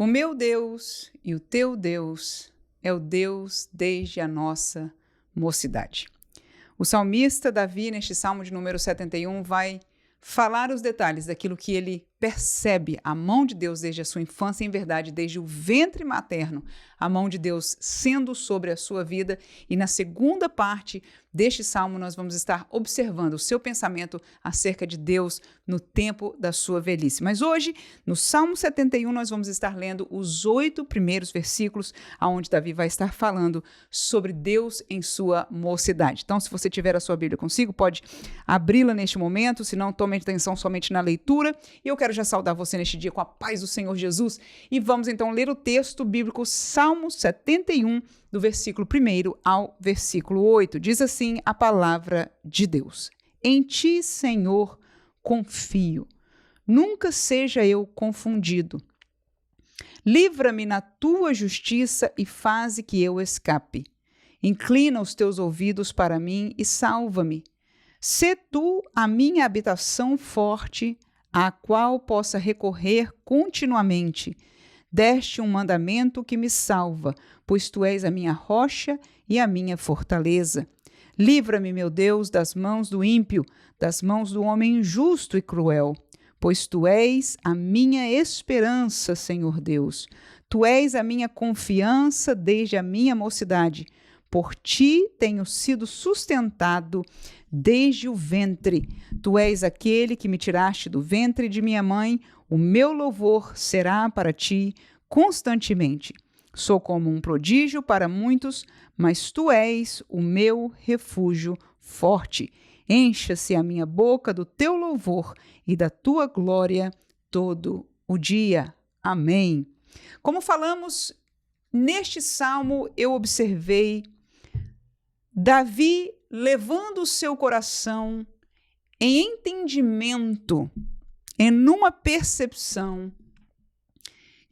O meu Deus e o teu Deus é o Deus desde a nossa mocidade. O salmista Davi, neste Salmo de número 71, vai falar os detalhes daquilo que ele percebe, a mão de Deus desde a sua infância, em verdade, desde o ventre materno, a mão de Deus sendo sobre a sua vida. E na segunda parte deste salmo nós vamos estar observando o seu pensamento acerca de Deus no tempo da sua velhice. Mas hoje, no Salmo 71, nós vamos estar lendo os 8 primeiros versículos, onde Davi vai estar falando sobre Deus em sua mocidade. Então, se você tiver a sua Bíblia consigo, pode abri-la neste momento, se não, tome atenção somente na leitura. E eu quero já saudar você neste dia com a paz do Senhor Jesus. E vamos então ler o texto bíblico Salmo 71, do versículo 1 ao versículo 8. Diz assim a palavra de Deus: Em ti, Senhor, confio. Nunca seja eu confundido. Livra-me na tua justiça e faze que eu escape. Inclina os teus ouvidos para mim e salva-me. Sê tu a minha habitação forte, à qual possa recorrer continuamente. Deste um mandamento que me salva, pois tu és a minha rocha e a minha fortaleza. Livra-me, meu Deus, das mãos do ímpio, das mãos do homem injusto e cruel, pois tu és a minha esperança, Senhor Deus. Tu és a minha confiança desde a minha mocidade. Por ti tenho sido sustentado desde o ventre. Tu és aquele que me tiraste do ventre de minha mãe. O meu louvor será para ti constantemente. Sou como um prodígio para muitos, mas tu és o meu refúgio forte. Encha-se a minha boca do teu louvor e da tua glória todo o dia. Amém. Como falamos neste salmo, eu observei Davi levando o seu coração em entendimento, em uma percepção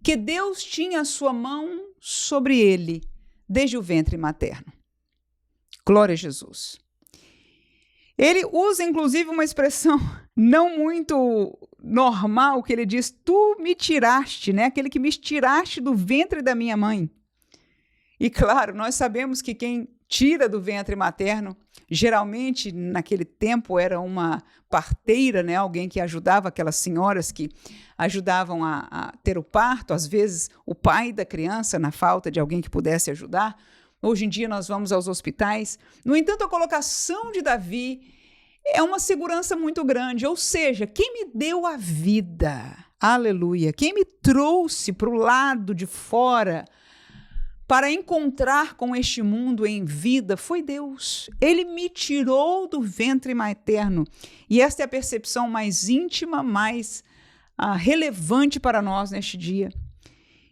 que Deus tinha a sua mão sobre ele desde o ventre materno. Glória a Jesus. Ele usa, inclusive, uma expressão não muito normal, que ele diz: tu me tiraste, né? Aquele que me tiraste do ventre da minha mãe. E claro, nós sabemos que quem tira do ventre materno, geralmente naquele tempo era uma parteira, né? Alguém que ajudava aquelas senhoras que ajudavam a ter o parto, às vezes o pai da criança, na falta de alguém que pudesse ajudar. Hoje em dia nós vamos aos hospitais. No entanto, a colocação de Davi é uma segurança muito grande, ou seja, quem me deu a vida, aleluia, quem me trouxe para o lado de fora para encontrar com este mundo em vida foi Deus. Ele me tirou do ventre materno. E esta é a percepção mais íntima, mais relevante para nós neste dia.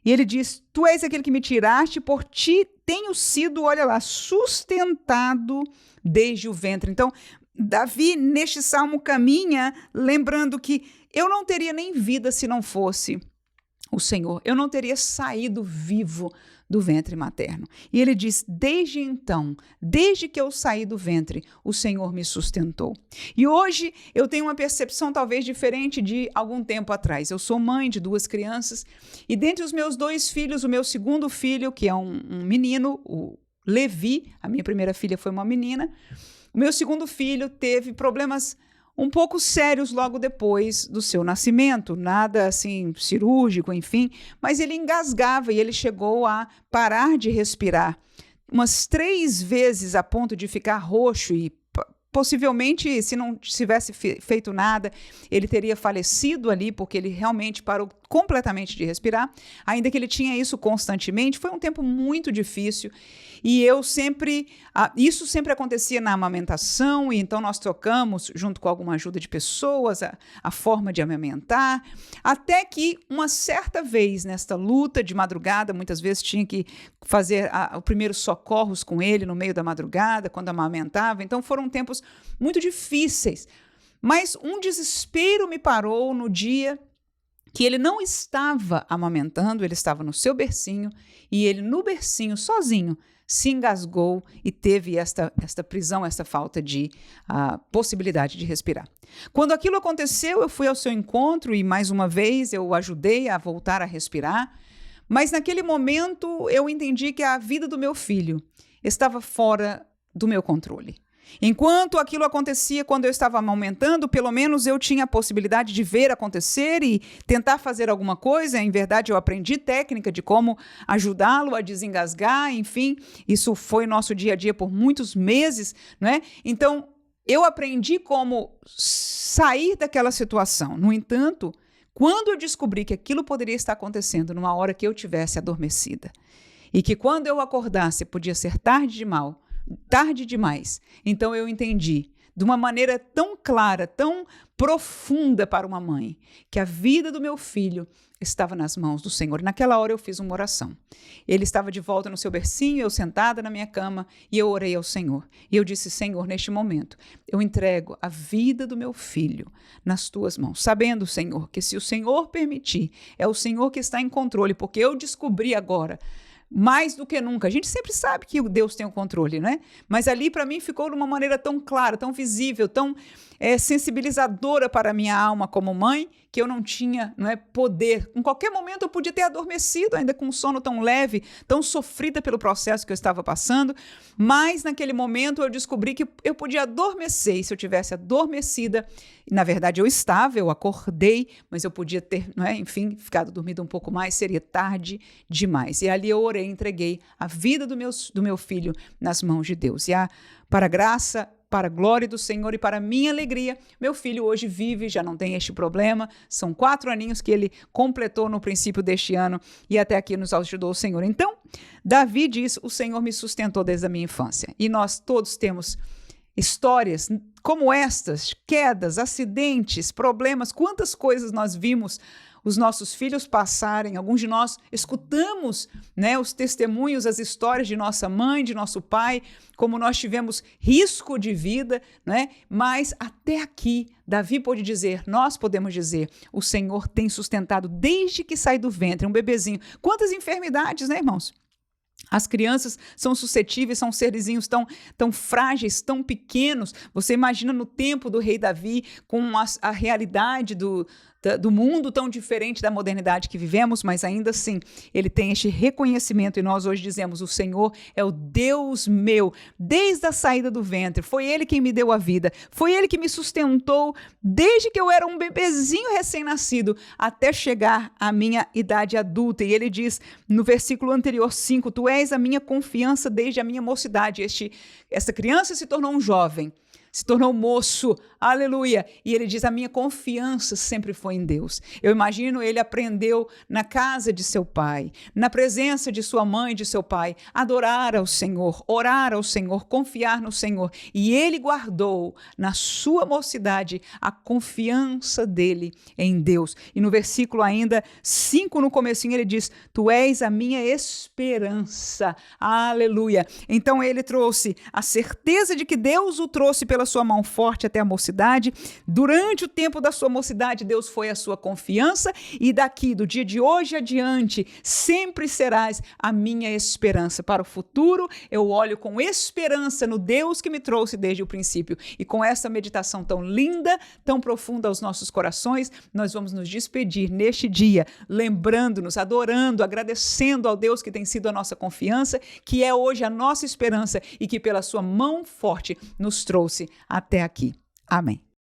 E ele diz: tu és aquele que me tiraste, por ti tenho sido, olha lá, sustentado desde o ventre. Então, Davi, neste salmo, caminha lembrando que eu não teria nem vida se não fosse o Senhor. Eu não teria saído vivo do ventre materno. E ele diz: desde então, desde que eu saí do ventre, o Senhor me sustentou. E hoje eu tenho uma percepção talvez diferente de algum tempo atrás. Eu sou mãe de 2 crianças e dentre os meus 2 filhos, o meu segundo filho, que é um menino, o Levi, a minha primeira filha foi uma menina, o meu segundo filho teve problemas um pouco sérios logo depois do seu nascimento, nada assim cirúrgico, enfim, mas ele engasgava e ele chegou a parar de respirar umas 3 vezes a ponto de ficar roxo e possivelmente, se não tivesse feito nada, ele teria falecido ali, porque ele realmente parou completamente de respirar, ainda que ele tinha isso constantemente. Foi um tempo muito difícil e isso sempre acontecia na amamentação, e então nós trocamos, junto com alguma ajuda de pessoas, a forma de amamentar, até que uma certa vez, nesta luta de madrugada, muitas vezes tinha que fazer os primeiros socorros com ele no meio da madrugada, quando amamentava, então foram tempos muito difíceis, mas um desespero me parou no dia que ele não estava amamentando, ele estava no seu bercinho, e ele no bercinho, sozinho, se engasgou e teve esta prisão, esta falta de possibilidade de respirar. Quando aquilo aconteceu, eu fui ao seu encontro e, mais uma vez, eu o ajudei a voltar a respirar, Mas naquele momento eu entendi que a vida do meu filho estava fora do meu controle. Enquanto aquilo acontecia quando eu estava amamentando, pelo menos eu tinha a possibilidade de ver acontecer e tentar fazer alguma coisa. Em verdade, eu aprendi técnica de como ajudá-lo a desengasgar, enfim, isso foi nosso dia a dia por muitos meses, né? Então, eu aprendi como sair daquela situação. No entanto, quando eu descobri que aquilo poderia estar acontecendo numa hora que eu tivesse adormecida e que quando eu acordasse podia ser tarde demais, então eu entendi de uma maneira tão clara, tão profunda para uma mãe, que a vida do meu filho estava nas mãos do Senhor. Naquela hora eu fiz uma oração. Ele estava de volta no seu bercinho, eu sentada na minha cama, e eu orei ao Senhor. E eu disse: Senhor, neste momento, eu entrego a vida do meu filho nas tuas mãos, sabendo, Senhor, que se o Senhor permitir, é o Senhor que está em controle, porque eu descobri agora, mais do que nunca. A gente sempre sabe que Deus tem o controle, né? Mas ali para mim ficou de uma maneira tão clara, tão visível, tão sensibilizadora para a minha alma como mãe, que eu não tinha, poder. Em qualquer momento eu podia ter adormecido, ainda com um sono tão leve, tão sofrida pelo processo que eu estava passando, mas naquele momento eu descobri que eu podia adormecer, e se eu tivesse adormecida, na verdade eu acordei, mas eu podia ter, enfim, ficado dormida um pouco mais, seria tarde demais. E ali eu orei, entreguei a vida do meu filho nas mãos de Deus. E para a graça, para a glória do Senhor e para a minha alegria, meu filho hoje vive, já não tem este problema. São 4 aninhos que ele completou no princípio deste ano e até aqui nos ajudou o Senhor. Então, Davi diz: o Senhor me sustentou desde a minha infância. E nós todos temos histórias como estas, quedas, acidentes, problemas, quantas coisas nós vimos os nossos filhos passarem. Alguns de nós escutamos, os testemunhos, as histórias de nossa mãe, de nosso pai, como nós tivemos risco de vida, mas até aqui, Davi pôde dizer, nós podemos dizer, o Senhor tem sustentado desde que sai do ventre, um bebezinho. Quantas enfermidades, irmãos? As crianças são suscetíveis, são serzinhos tão frágeis, tão pequenos. Você imagina no tempo do rei Davi, com a realidade do mundo tão diferente da modernidade que vivemos, mas ainda assim, ele tem este reconhecimento e nós hoje dizemos: o Senhor é o Deus meu, desde a saída do ventre, foi Ele quem me deu a vida, foi Ele que me sustentou desde que eu era um bebezinho recém-nascido até chegar à minha idade adulta. E ele diz no versículo anterior 5, tu és a minha confiança desde a minha mocidade. Essa criança se tornou um jovem, se tornou moço, aleluia, e ele diz, a minha confiança sempre foi em Deus. Eu imagino, ele aprendeu na casa de seu pai, na presença de sua mãe e de seu pai, adorar ao Senhor, orar ao Senhor, confiar no Senhor, e ele guardou na sua mocidade a confiança dele em Deus. E no versículo ainda 5, no comecinho, ele diz, tu és a minha esperança, aleluia. Então ele trouxe a certeza de que Deus o trouxe pela sua mão forte até a mocidade. Durante o tempo da sua mocidade, Deus foi a sua confiança, e daqui, do dia de hoje adiante, sempre serás a minha esperança. Para o futuro, eu olho com esperança no Deus que me trouxe desde o princípio. E com essa meditação tão linda, tão profunda aos nossos corações, nós vamos nos despedir neste dia, lembrando-nos, adorando, agradecendo ao Deus que tem sido a nossa confiança, que é hoje a nossa esperança e que pela sua mão forte nos trouxe até aqui. Amém.